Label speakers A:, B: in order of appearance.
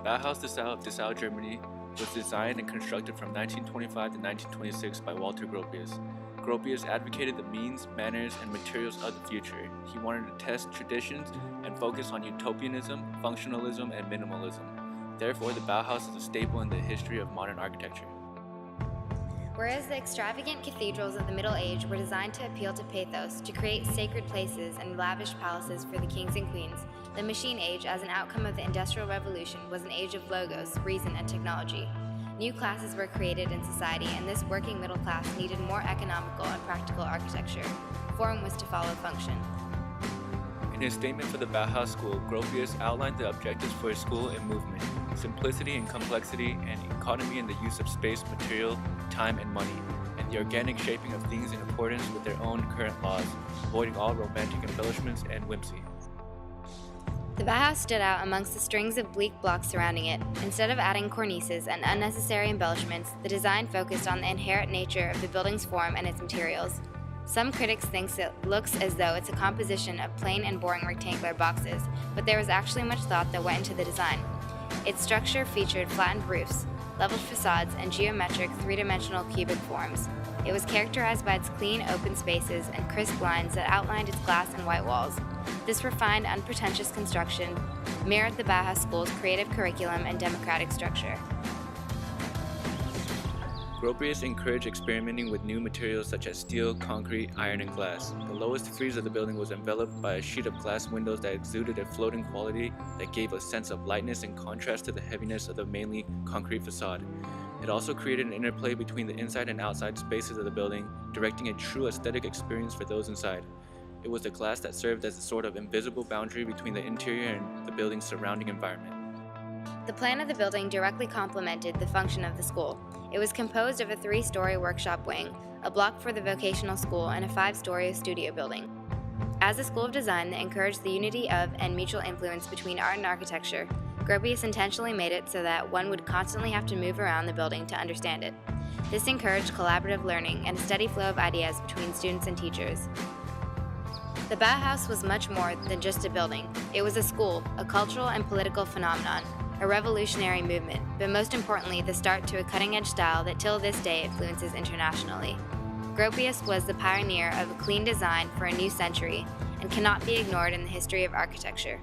A: Bauhaus Dessau of Dessau, Germany, was designed and constructed from 1925 to 1926 by Walter Gropius. Gropius advocated the means, manners, and materials of the future. He wanted to test traditions and focus on utopianism, functionalism, and minimalism. Therefore, the Bauhaus is a staple in the history of modern architecture.
B: Whereas the extravagant cathedrals of the Middle Age were designed to appeal to pathos, to create sacred places and lavish palaces for the kings and queens, the Machine Age, as an outcome of the Industrial Revolution, was an age of logos, reason, and technology. New classes were created in society, and this working middle class needed more economical and practical architecture. Form was to follow function.
A: In his statement for the Bauhaus School, Gropius outlined the objectives for his school and movement: simplicity and complexity, and economy in the use of space, material, time, and money, and the organic shaping of things in accordance with their own current laws, avoiding all romantic embellishments and whimsy.
B: The Bauhaus stood out amongst the strings of bleak blocks surrounding it. Instead of adding cornices and unnecessary embellishments, the design focused on the inherent nature of the building's form and its materials. Some critics think it looks as though it's a composition of plain and boring rectangular boxes, but there was actually much thought that went into the design. Its structure featured flattened roofs, leveled facades, and geometric three-dimensional cubic forms. It was characterized by its clean, open spaces and crisp lines that outlined its glass and white walls. This refined, unpretentious construction mirrored the Bauhaus School's creative curriculum and democratic structure.
A: Gropius encouraged experimenting with new materials such as steel, concrete, iron, and glass. The lowest frieze of the building was enveloped by a sheet of glass windows that exuded a floating quality that gave a sense of lightness in contrast to the heaviness of the mainly concrete facade. It also created an interplay between the inside and outside spaces of the building, directing a true aesthetic experience for those inside. It was the glass that served as a sort of invisible boundary between the interior and the building's surrounding environment.
B: The plan of the building directly complemented the function of the school. It was composed of a 3-story workshop wing, a block for the vocational school, and a 5-story studio building. As a school of design that encouraged the unity of and mutual influence between art and architecture, Gropius intentionally made it so that one would constantly have to move around the building to understand it. This encouraged collaborative learning and a steady flow of ideas between students and teachers. The Bauhaus was much more than just a building. It was a school, a cultural and political phenomenon, a revolutionary movement, but most importantly, the start to a cutting-edge style that till this day influences internationally. Gropius was the pioneer of a clean design for a new century and cannot be ignored in the history of architecture.